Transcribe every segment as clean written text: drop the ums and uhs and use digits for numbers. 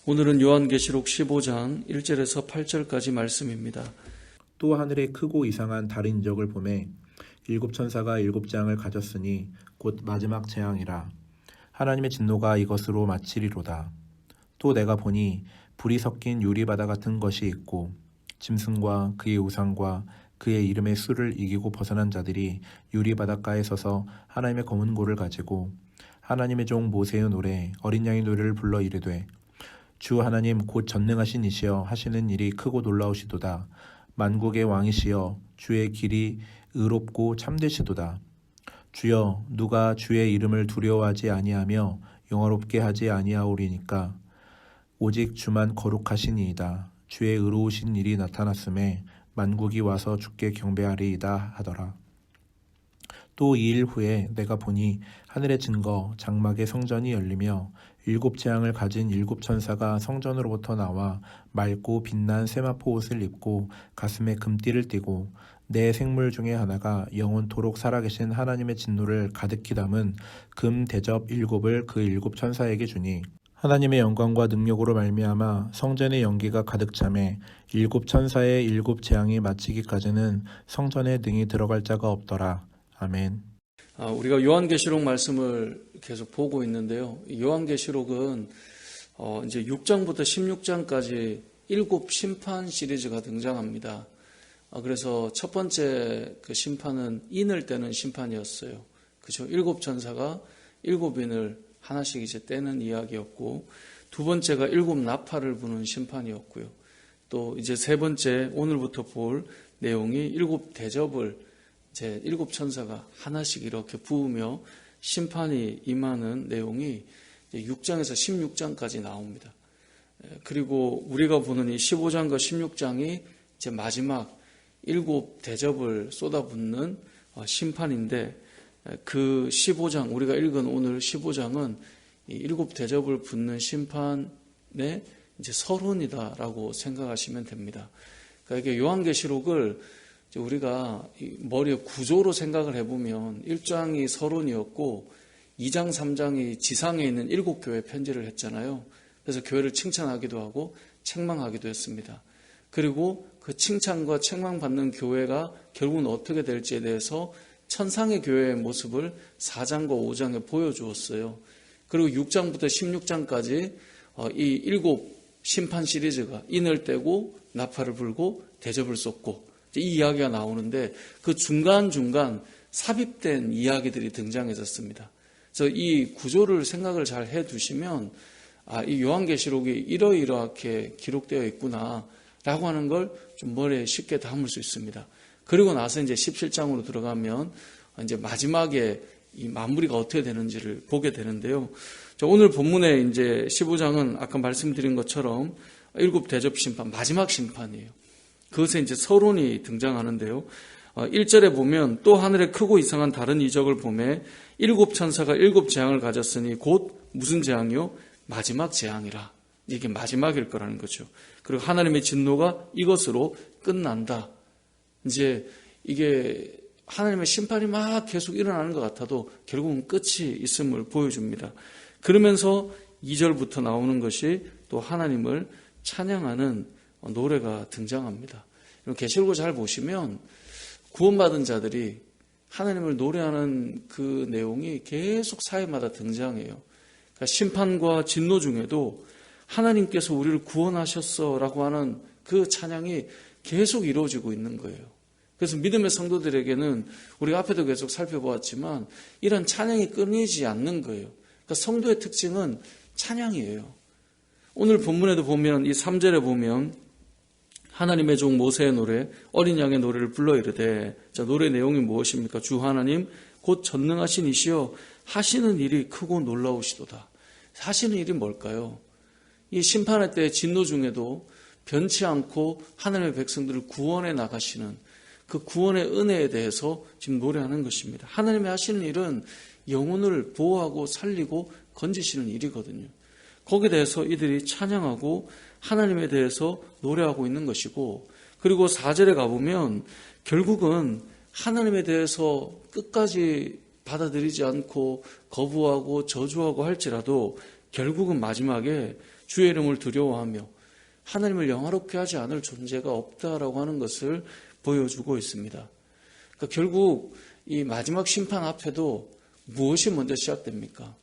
오늘은 요한계시록 15장 1절에서 8절까지 말씀입니다. 또 하늘에 크고 이상한 다른 이적을 보매 일곱 천사가 일곱 재앙을 가졌으니 곧 마지막 재앙이라. 하나님의 진노가 이것으로 마치리로다. 또 내가 보니 불이 섞인 유리바다 같은 것이 있고 짐승과 그의 우상과 그의 이름의 수를 이기고 벗어난 자들이 유리바닷가에 서서 하나님의 검은 고를 가지고 하나님의 종 모세의 노래 어린 양의 노래를 불러 이르되 주 하나님 곧 전능하신 이시여 하시는 일이 크고 놀라우시도다. 만국의 왕이시여 주의 길이 의롭고 참되시도다. 주여 누가 주의 이름을 두려워하지 아니하며 영화롭게 하지 아니하오리니까 오직 주만 거룩하시니이다. 주의 의로우신 일이 나타났음에 만국이 와서 주께 경배하리이다 하더라. 또 2일 후에 내가 보니 하늘의 증거 장막의 성전이 열리며 일곱 재앙을 가진 일곱 천사가 성전으로부터 나와 맑고 빛난 세마포 옷을 입고 가슴에 금띠를 띠고 네 생물 중에 하나가 영원토록 살아계신 하나님의 진노를 가득히 담은 금 대접 일곱을 그 일곱 천사에게 주니 하나님의 영광과 능력으로 말미암아 성전의 연기가 가득 차매 일곱 천사의 일곱 재앙이 마치기까지는 성전에 능히 들어갈 자가 없더라. 아멘. 우리가 요한계시록 말씀을 계속 보고 있는데요. 요한계시록은 이제 6장부터 16장까지 일곱 심판 시리즈가 등장합니다. 그래서 첫 번째 그 심판은 인을 떼는 심판이었어요. 그죠? 일곱 천사가 일곱 인을 하나씩 이제 떼는 이야기였고, 두 번째가 일곱 나팔을 부는 심판이었고요. 또 이제 세 번째 오늘부터 볼 내용이 일곱 대접을 이제 일곱 천사가 하나씩 이렇게 부으며 심판이 임하는 내용이 6장에서 16장까지 나옵니다. 그리고 우리가 보는 이 15장과 16장이 이제 마지막 일곱 대접을 쏟아붓는 심판인데, 그 15장, 우리가 읽은 오늘 15장은 이 일곱 대접을 붓는 심판의 이제 서론이다라고 생각하시면 됩니다. 그러니까 이게 요한계시록을 우리가 머리에 구조로 생각을 해보면 1장이 서론이었고 2장, 3장이 지상에 있는 일곱 교회 편지를 했잖아요. 그래서 교회를 칭찬하기도 하고 책망하기도 했습니다. 그리고 그 칭찬과 책망받는 교회가 결국은 어떻게 될지에 대해서 천상의 교회의 모습을 4장과 5장에 보여주었어요. 그리고 6장부터 16장까지 이 일곱 심판 시리즈가 인을 떼고 나팔을 불고 대접을 쏟고 이 이야기가 나오는데 그 중간중간 삽입된 이야기들이 등장했었습니다. 그래서 이 구조를 생각을 잘 해두시면 이 요한계시록이 이러이러하게 기록되어 있구나 라고 하는 걸 좀 머리에 쉽게 담을 수 있습니다. 그리고 나서 이제 17장으로 들어가면 이제 마지막에 이 마무리가 어떻게 되는지를 보게 되는데요. 오늘 본문에 이제 15장은 아까 말씀드린 것처럼 일곱 대접 심판, 마지막 심판이에요. 그것에 이제 서론이 등장하는데요. 1절에 보면 또 하늘에 크고 이상한 다른 이적을 보매 일곱 천사가 일곱 재앙을 가졌으니 곧 무슨 재앙이요? 마지막 재앙이라. 이게 마지막일 거라는 거죠. 그리고 하나님의 진노가 이것으로 끝난다. 이제 이게 하나님의 심판이 막 계속 일어나는 것 같아도 결국은 끝이 있음을 보여줍니다. 그러면서 2절부터 나오는 것이 또 하나님을 찬양하는 노래가 등장합니다. 계시록을 잘 보시면 구원받은 자들이 하나님을 노래하는 그 내용이 계속 사회마다 등장해요. 그러니까 심판과 진노 중에도 하나님께서 우리를 구원하셨어라고 하는 그 찬양이 계속 이루어지고 있는 거예요. 그래서 믿음의 성도들에게는 우리가 앞에도 계속 살펴보았지만 이런 찬양이 끊이지 않는 거예요. 그러니까 성도의 특징은 찬양이에요. 오늘 본문에도 보면 이 3절에 보면 하나님의 종 모세의 노래 어린 양의 노래를 불러 이르되, 자, 노래 내용이 무엇입니까? 주 하나님 곧 전능하신 이시여 하시는 일이 크고 놀라우시도다. 하시는 일이 뭘까요? 이 심판의 때 진노 중에도 변치 않고 하나님의 백성들을 구원해 나가시는 그 구원의 은혜에 대해서 지금 노래하는 것입니다. 하나님이 하시는 일은 영혼을 보호하고 살리고 건지시는 일이거든요. 거기에 대해서 이들이 찬양하고 하나님에 대해서 노래하고 있는 것이고, 그리고 4절에 가보면 결국은 하나님에 대해서 끝까지 받아들이지 않고 거부하고 저주하고 할지라도 결국은 마지막에 주의 이름을 두려워하며 하나님을 영화롭게 하지 않을 존재가 없다라고 하는 것을 보여주고 있습니다. 그러니까 결국 이 마지막 심판 앞에도 무엇이 먼저 시작됩니까?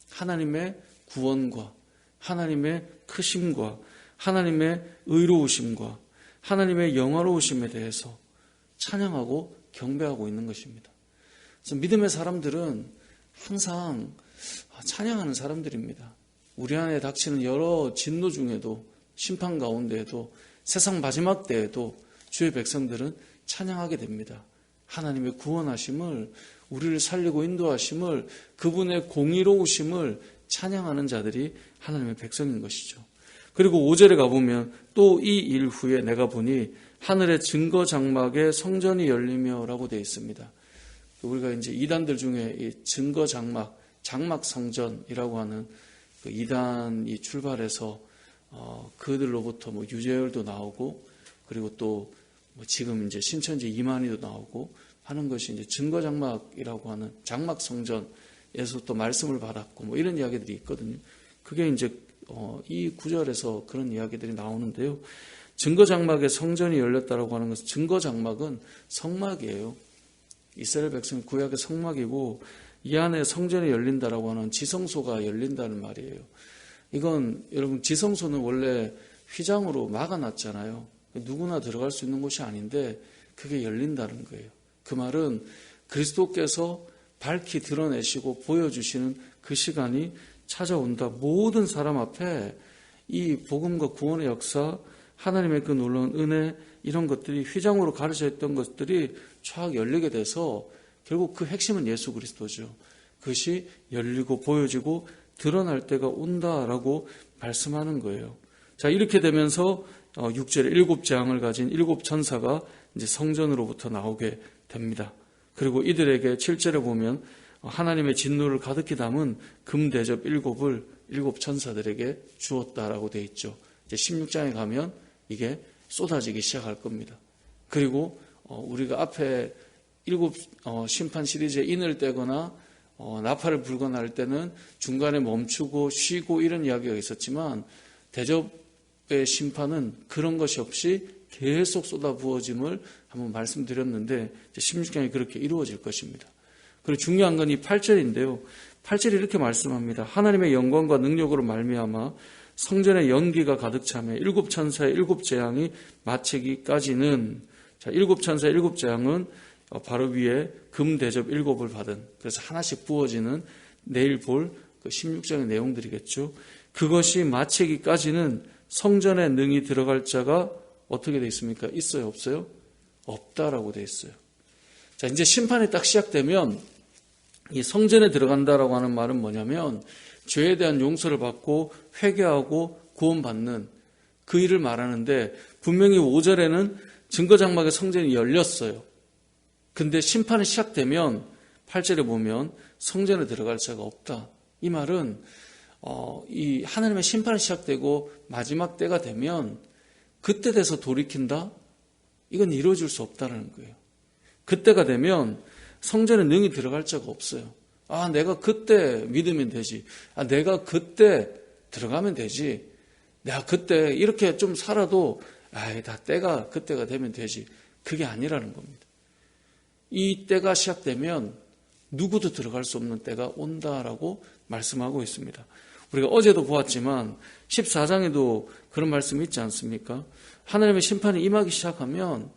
하나님의 구원과 하나님의 크심과 하나님의 의로우심과 하나님의 영화로우심에 대해서 찬양하고 경배하고 있는 것입니다. 그래서 믿음의 사람들은 항상 찬양하는 사람들입니다. 우리 안에 닥치는 여러 진노 중에도 심판 가운데에도 세상 마지막 때에도 주의 백성들은 찬양하게 됩니다. 하나님의 구원하심을, 우리를 살리고 인도하심을, 그분의 공의로우심을 찬양하는 자들이 하나님의 백성인 것이죠. 그리고 5절에 가보면 또 이 일 후에 내가 보니 하늘의 증거 장막에 성전이 열리며 라고 되어 있습니다. 우리가 이제 이단들 중에 이 증거 장막, 장막 성전이라고 하는 그 이단이 출발해서 그들로부터 뭐 유재열도 나오고 그리고 또 뭐 지금 이제 신천지 이만희도 나오고 하는 것이 이제 증거 장막이라고 하는 장막 성전에서 또 말씀을 받았고 뭐 이런 이야기들이 있거든요. 그게 이제 이 구절에서 그런 이야기들이 나오는데요. 증거 장막에 성전이 열렸다라고 하는 것은 증거 장막은 성막이에요. 이스라엘 백성 구약의 성막이고 이 안에 성전이 열린다라고 하는 지성소가 열린다는 말이에요. 이건 여러분 지성소는 원래 휘장으로 막아놨잖아요. 누구나 들어갈 수 있는 곳이 아닌데 그게 열린다는 거예요. 그 말은 그리스도께서 밝히 드러내시고 보여주시는 그 시간이 찾아온다. 모든 사람 앞에 이 복음과 구원의 역사, 하나님의 그 놀라운 은혜 이런 것들이 휘장으로 가르쳐 있던 것들이 쫙 열리게 돼서 결국 그 핵심은 예수 그리스도죠. 그것이 열리고 보여지고 드러날 때가 온다라고 말씀하는 거예요. 자, 이렇게 되면서 6절에 7재앙을 가진 7천사가 이제 성전으로부터 나오게 됩니다. 그리고 이들에게 7절에 보면 하나님의 진노를 가득히 담은 금대접 7을 7천사들에게 주었다라고 되어 있죠. 이제 16장에 가면 이게 쏟아지기 시작할 겁니다. 그리고 우리가 앞에 7 심판 시리즈에 인을 떼거나 나팔을 불거나 할 때는 중간에 멈추고 쉬고 이런 이야기가 있었지만 대접의 심판은 그런 것이 없이 계속 쏟아부어짐을 한번 말씀드렸는데 16장이 그렇게 이루어질 것입니다. 그리고 중요한 건 이 8절인데요. 8절이 이렇게 말씀합니다. 하나님의 영광과 능력으로 말미암아 성전의 연기가 가득 차며 7천사의 7재앙이 마치기까지는, 자, 7천사의 7재앙은 바로 위에 금대접 7을 받은, 그래서 하나씩 부어지는 내일 볼 그 16장의 내용들이겠죠. 그것이 마치기까지는 성전에 능히 들어갈 자가 어떻게 되어 있습니까? 있어요? 없어요? 없다라고 되어 있어요. 자, 이제 심판이 딱 시작되면 이 성전에 들어간다라고 하는 말은 뭐냐면 죄에 대한 용서를 받고 회개하고 구원받는 그 일을 말하는데 분명히 5절에는 증거장막의 성전이 열렸어요. 근데 심판이 시작되면 8절에 보면 성전에 들어갈 자가 없다. 이 말은 이 하나님의 심판이 시작되고 마지막 때가 되면 그때 돼서 돌이킨다? 이건 이루어질 수 없다는 거예요. 그때가 되면 성전에 능히 들어갈 자가 없어요. 아, 내가 그때 믿으면 되지. 아, 내가 그때 들어가면 되지. 내가 그때 이렇게 좀 살아도 다 때가 그때가 되면 되지. 그게 아니라는 겁니다. 이 때가 시작되면 누구도 들어갈 수 없는 때가 온다라고 말씀하고 있습니다. 우리가 어제도 보았지만 14장에도 그런 말씀이 있지 않습니까? 하나님의 심판이 임하기 시작하면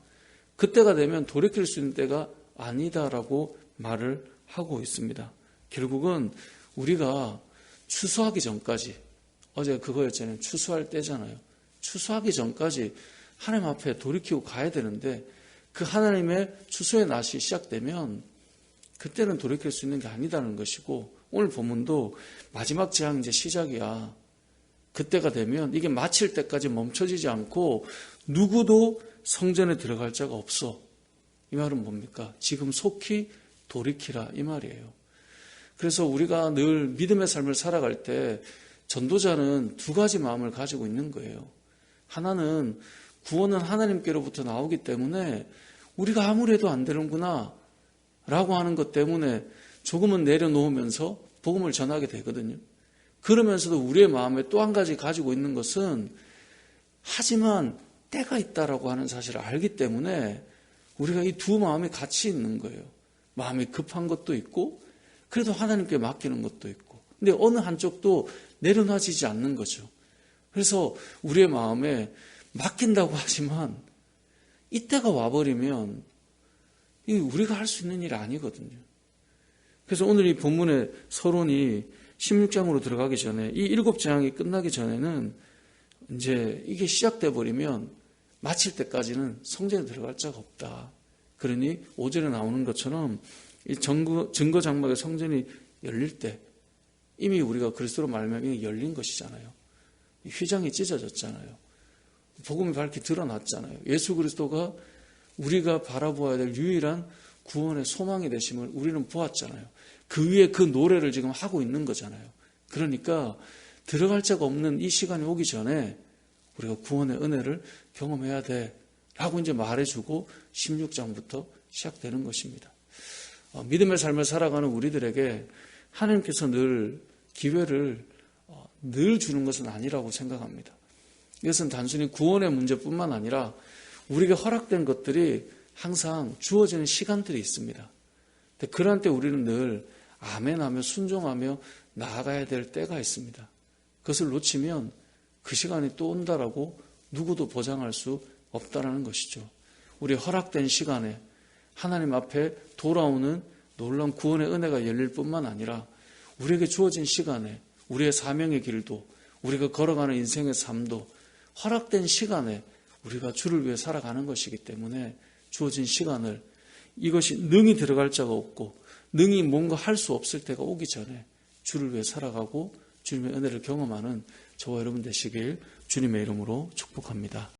그때가 되면 돌이킬 수 있는 때가 아니다라고 말을 하고 있습니다. 결국은 우리가 추수하기 전까지, 어제 그거였잖아요. 추수할 때잖아요. 추수하기 전까지 하나님 앞에 돌이키고 가야 되는데 그 하나님의 추수의 낫이 시작되면 그때는 돌이킬 수 있는 게 아니다는 것이고, 오늘 본문도 마지막 재앙 이제 시작이야. 그때가 되면 이게 마칠 때까지 멈춰지지 않고 누구도 성전에 들어갈 자가 없어. 이 말은 뭡니까? 지금 속히 돌이키라 이 말이에요. 그래서 우리가 늘 믿음의 삶을 살아갈 때 전도자는 두 가지 마음을 가지고 있는 거예요. 하나는 구원은 하나님께로부터 나오기 때문에 우리가 아무리 해도 안 되는구나 라고 하는 것 때문에 조금은 내려놓으면서 복음을 전하게 되거든요. 그러면서도 우리의 마음에 또 한 가지 가지고 있는 것은 하지만 때가 있다라고 하는 사실을 알기 때문에 우리가 이 두 마음이 같이 있는 거예요. 마음이 급한 것도 있고 그래도 하나님께 맡기는 것도 있고. 근데 어느 한쪽도 내려놔지지 않는 거죠. 그래서 우리의 마음에 맡긴다고 하지만 이때가 와버리면 이 우리가 할 수 있는 일이 아니거든요. 그래서 오늘 이 본문의 서론이 16장으로 들어가기 전에 이 7장이 끝나기 전에는 이제 이게 시작돼 버리면 마칠 때까지는 성전에 들어갈 자가 없다. 그러니 5절에 나오는 것처럼 이 증거 장막의 성전이 열릴 때 이미 우리가 그리스도로 말미암아 열린 것이잖아요. 휘장이 찢어졌잖아요. 복음이 밝히 드러났잖아요. 예수 그리스도가 우리가 바라보아야 될 유일한 구원의 소망이 되심을 우리는 보았잖아요. 그 위에 그 노래를 지금 하고 있는 거잖아요. 그러니까 들어갈 자가 없는 이 시간이 오기 전에 우리가 구원의 은혜를 경험해야 돼 라고 이제 말해주고 16장부터 시작되는 것입니다. 믿음의 삶을 살아가는 우리들에게 하나님께서 늘 기회를 늘 주는 것은 아니라고 생각합니다. 이것은 단순히 구원의 문제뿐만 아니라 우리에게 허락된 것들이 항상 주어지는 시간들이 있습니다. 그러한 때 우리는 늘 아멘하며 순종하며 나아가야 될 때가 있습니다. 그것을 놓치면 그 시간이 또 온다라고 누구도 보장할 수 없다라는 것이죠. 우리 허락된 시간에 하나님 앞에 돌아오는 놀라운 구원의 은혜가 열릴 뿐만 아니라 우리에게 주어진 시간에 우리의 사명의 길도 우리가 걸어가는 인생의 삶도 허락된 시간에 우리가 주를 위해 살아가는 것이기 때문에 주어진 시간을 이것이 능히 들어갈 자가 없고 능히 뭔가 할 수 없을 때가 오기 전에 주를 위해 살아가고 주님의 은혜를 경험하는 저와 여러분 되시길 주님의 이름으로 축복합니다.